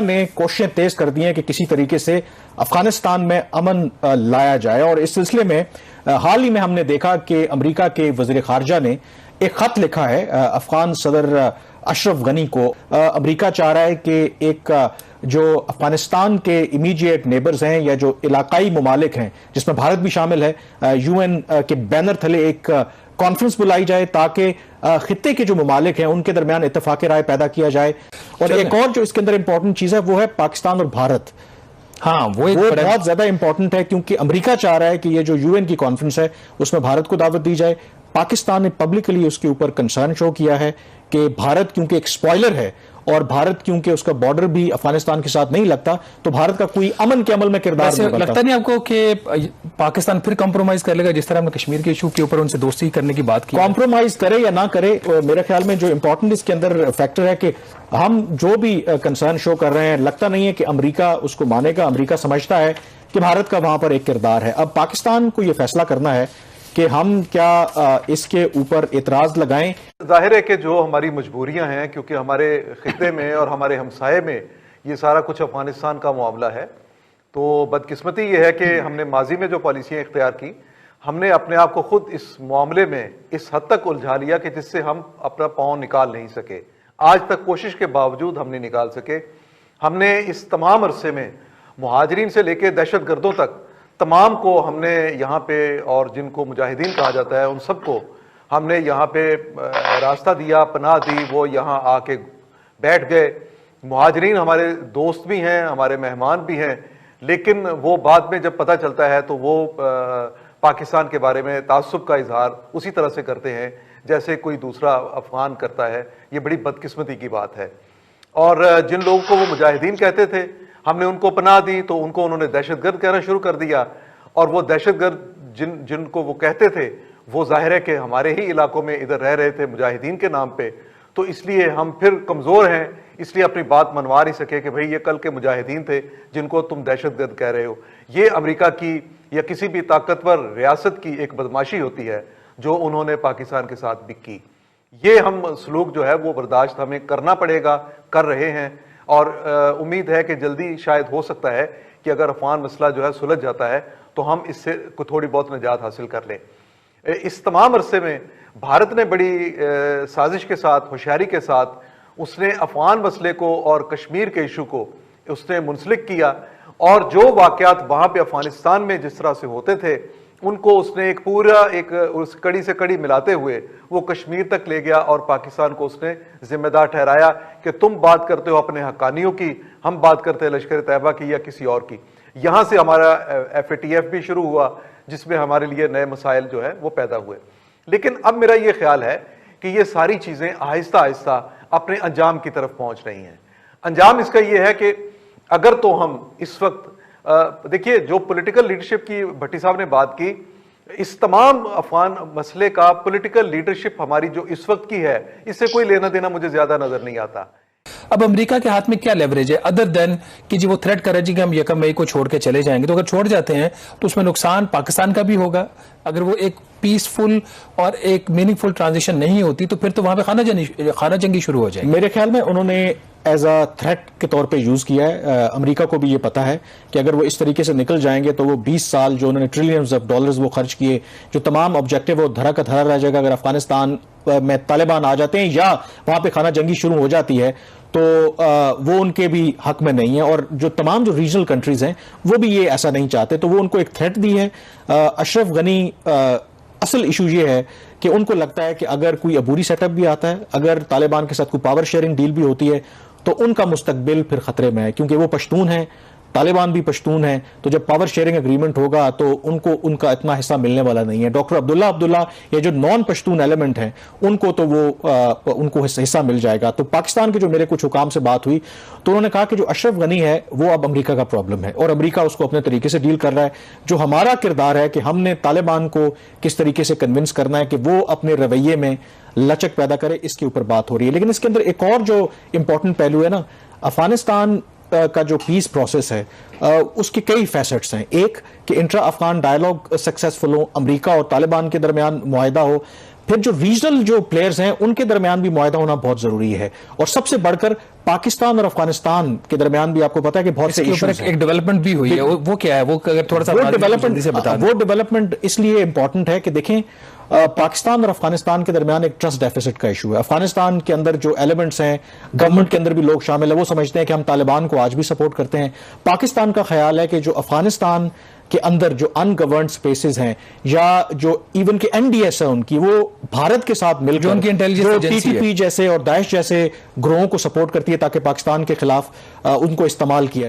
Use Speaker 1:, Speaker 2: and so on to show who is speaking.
Speaker 1: نے کوششیں تیز کر دی ہیں کہ کسی طریقے سے افغانستان میں امن لایا جائے، اور اس سلسلے میں حال ہی میں ہم نے دیکھا کہ امریکہ کے وزیر خارجہ نے ایک خط لکھا ہے افغان صدر اشرف غنی کو۔ امریکہ چاہ رہا ہے کہ ایک جو افغانستان کے امیڈیٹ نیبرز ہیں یا جو علاقائی ممالک ہیں جس میں بھارت بھی شامل ہے، یو این کے بینر تھلے ایک کانفرنس بلائی جائے تاکہ خطے کے جو ممالک ہیں ان کے درمیان اتفاق رائے پیدا کیا جائے۔ اور ایک اور جو اس کے اندر امپورٹنٹ چیز ہے وہ ہے پاکستان اور بھارت۔ ہاں وہ بہت زیادہ امپورٹنٹ ہے، کیونکہ امریکہ چاہ رہا ہے کہ یہ جو یو این کی کانفرنس ہے اس میں بھارت کو دعوت دی جائے۔ پاکستان نے پبلکلی اس کے اوپر کنسرن شو کیا ہے کہ بھارت کیونکہ ایک سپوائلر ہے اور بھارت کیونکہ اس کا بارڈر بھی افغانستان کے ساتھ نہیں لگتا، تو بھارت کا کوئی امن کے عمل میں کردار نہیں بنتا۔
Speaker 2: لگتا نہیں آپ کو کہ پاکستان پھر کمپرومائز کر لے گا، جس طرح ہم نے کشمیر کے ایشو کے اوپر ان سے دوستی کرنے کی بات کی؟
Speaker 1: کمپرومائز کرے یا نہ کرے، میرے خیال میں جو امپورٹنٹ اس کے اندر فیکٹر ہے کہ ہم جو بھی کنسرن شو کر رہے ہیں، لگتا نہیں ہے کہ امریکہ اس کو مانے گا۔ امریکہ سمجھتا ہے کہ بھارت کا وہاں پر ایک کردار ہے۔ اب پاکستان کو یہ فیصلہ کرنا ہے کہ ہم کیا اس کے اوپر اعتراض لگائیں۔
Speaker 3: ظاہر ہے کہ جو ہماری مجبوریاں ہیں، کیونکہ ہمارے خطے میں اور ہمارے ہمسائے میں یہ سارا کچھ افغانستان کا معاملہ ہے، تو بدقسمتی یہ ہے کہ ہم نے ماضی میں جو پالیسیاں اختیار کی، ہم نے اپنے آپ کو خود اس معاملے میں اس حد تک الجھا لیا کہ جس سے ہم اپنا پاؤں نکال نہیں سکے۔ آج تک کوشش کے باوجود ہم نہیں نکال سکے۔ ہم نے اس تمام عرصے میں مہاجرین سے لے کے دہشت گردوں تک تمام کو ہم نے یہاں پہ، اور جن کو مجاہدین کہا جاتا ہے ان سب کو ہم نے یہاں پہ راستہ دیا، پناہ دی، وہ یہاں آ کے بیٹھ گئے۔ مہاجرین ہمارے دوست بھی ہیں، ہمارے مہمان بھی ہیں، لیکن وہ بعد میں جب پتہ چلتا ہے تو وہ پاکستان کے بارے میں تعصب کا اظہار اسی طرح سے کرتے ہیں جیسے کوئی دوسرا افغان کرتا ہے۔ یہ بڑی بدقسمتی کی بات ہے۔ اور جن لوگوں کو وہ مجاہدین کہتے تھے، ہم نے ان کو پناہ دی تو ان کو انہوں نے دہشت گرد کہنا شروع کر دیا، اور وہ دہشت گرد جن کو وہ کہتے تھے وہ ظاہر ہے کہ ہمارے ہی علاقوں میں ادھر رہ رہے تھے مجاہدین کے نام پہ، تو اس لیے ہم پھر کمزور ہیں، اس لیے اپنی بات منوا نہیں سکے کہ بھئی یہ کل کے مجاہدین تھے جن کو تم دہشت گرد کہہ رہے ہو۔ یہ امریکہ کی یا کسی بھی طاقتور ریاست کی ایک بدماشی ہوتی ہے جو انہوں نے پاکستان کے ساتھ بھی کی۔ یہ ہم سلوک جو ہے وہ برداشت ہمیں کرنا پڑے گا، کر رہے ہیں، اور امید ہے کہ جلدی شاید ہو سکتا ہے کہ اگر افغان مسئلہ جو ہے سلجھ جاتا ہے تو ہم اس سے تھوڑی بہت نجات حاصل کر لیں۔ اس تمام عرصے میں بھارت نے بڑی سازش کے ساتھ، ہوشیاری کے ساتھ اس نے افغان مسئلے کو اور کشمیر کے ایشو کو اس نے منسلک کیا، اور جو واقعات وہاں پہ افغانستان میں جس طرح سے ہوتے تھے ان کو اس نے ایک پورا اس کڑی سے کڑی ملاتے ہوئے وہ کشمیر تک لے گیا، اور پاکستان کو اس نے ذمہ دار ٹھہرایا کہ تم بات کرتے ہو اپنے حقانیوں کی، ہم بات کرتے ہیں لشکر طیبہ کی یا کسی اور کی۔ یہاں سے ہمارا ایف اے ٹی ایف بھی شروع ہوا جس میں ہمارے لیے نئے مسائل جو ہے وہ پیدا ہوئے۔ لیکن اب میرا یہ خیال ہے کہ یہ ساری چیزیں آہستہ آہستہ اپنے انجام کی طرف پہنچ رہی ہیں۔ انجام اس کا یہ ہے کہ اگر تو ہم اس وقت دیکھیے جو پولیٹیکل لیڈرشپ کی بھٹی صاحب نے بات کی، اس تمام افغان مسئلے کا پولیٹیکل لیڈرشپ ہماری جو اس وقت کی ہے اس سے کوئی لینا دینا مجھے زیادہ نظر نہیں آتا۔
Speaker 2: اب امریکہ کے ہاتھ میں کیا لیوریج ہے ادر دین کہ جی وہ تھریٹ کر رہے ہیں کہ ہم 1 مئی کو چھوڑ کے چلے جائیں گے؟ تو اگر چھوڑ جاتے ہیں تو اس میں نقصان پاکستان کا بھی ہوگا۔ اگر وہ ایک پیسفل اور ایک میننگ فل ٹرانزیشن نہیں ہوتی تو پھر تو وہاں پہ خانہ جنگی شروع ہو جائے گی۔
Speaker 1: میرے خیال میں انہوں نے ایز اے تھریٹ کے طور پہ یوز کیا ہے۔ امریکہ کو بھی یہ پتا ہے کہ اگر وہ اس طریقے سے نکل جائیں گے تو وہ 20 سال جو انہوں نے ٹریلینز آف ڈالرز وہ خرچ کیے، جو تمام آبجیکٹیو وہ دھرا کا دھرا رہ جائے گا۔ اگر افغانستان میں طالبان آ جاتے ہیں یا وہاں پہ خانہ جنگی شروع ہو جاتی ہے تو وہ ان کے بھی حق میں نہیں ہے، اور جو تمام جو ریجنل کنٹریز ہیں وہ بھی یہ ایسا نہیں چاہتے، تو وہ ان کو ایک تھریٹ دی ہے۔ اشرف غنی اصل ایشو یہ ہے کہ ان کو لگتا ہے کہ اگر کوئی عبوری سیٹ اپ بھی آتا ہے، اگر طالبان کے ساتھ کوئی پاور شیئرنگ ڈیل بھی ہوتی ہے تو ان کا مستقبل پھر خطرے میں ہے، کیونکہ وہ پشتون ہیں، طالبان بھی پشتون ہیں، تو جب پاور شیئرنگ اگریمنٹ ہوگا تو ان کو ان کا اتنا حصہ ملنے والا نہیں ہے۔ ڈاکٹر عبداللہ یہ جو نان پشتون ایلیمنٹ ہیں ان کو تو ان کو حصہ مل جائے گا۔ تو پاکستان کے جو میرے کچھ حکام سے بات ہوئی تو انہوں نے کہا کہ جو اشرف غنی ہے وہ اب امریکہ کا پرابلم ہے، اور امریکہ اس کو اپنے طریقے سے ڈیل کر رہا ہے۔ جو ہمارا کردار ہے کہ ہم نے طالبان کو کس طریقے سے کنونس کرنا ہے کہ وہ اپنے رویے میں لچک پیدا کرے، اس کے اوپر بات ہو رہی ہے۔ لیکن اس کے اندر ایک اور جو امپورٹنٹ پہلو ہے نا، افغانستان کا جو پیس پروسیس ہے اس کے کئی فیسٹس ہیں۔ ایک کہ انٹرا افغان ڈائلاگ سکسیسفل ہو، امریکہ اور طالبان کے درمیان معاہدہ ہو، پھر جو ریجنل جو پلیئرز ہیں ان کے درمیان بھی معاہدہ ہونا بہت ضروری ہے، اور سب سے بڑھ کر پاکستان اور افغانستان کے درمیان بھی آپ کو پتا ہے کہ بہت سے ایشوز ہیں۔
Speaker 2: ایک ڈیولپمنٹ بھی ہوئی ہے، وہ کیا ہے؟ وہ اگر تھوڑا سا
Speaker 1: وہ ڈیولپمنٹ اس لیے امپورٹنٹ ہے کہ دیکھیں پاکستان اور افغانستان کے درمیان ایک ٹرسٹ ڈیفیسٹ کا ایشو ہے۔ افغانستان کے اندر جو ایلیمنٹس ہیں، گورنمنٹ کے اندر بھی لوگ شامل ہیں، وہ سمجھتے ہیں کہ ہم طالبان کو آج بھی سپورٹ کرتے ہیں۔ پاکستان کا خیال ہے کہ جو افغانستان کے اندر جو ان گورنڈ سپیسز ہیں یا جو ایون کہ این ڈی ایس ہے ان کی، وہ بھارت کے ساتھ مل کر جو ٹی ٹی پی جیسے اور داعش جیسے گروہوں کو سپورٹ کرتی ہے تاکہ پاکستان کے خلاف ان کو استعمال کیا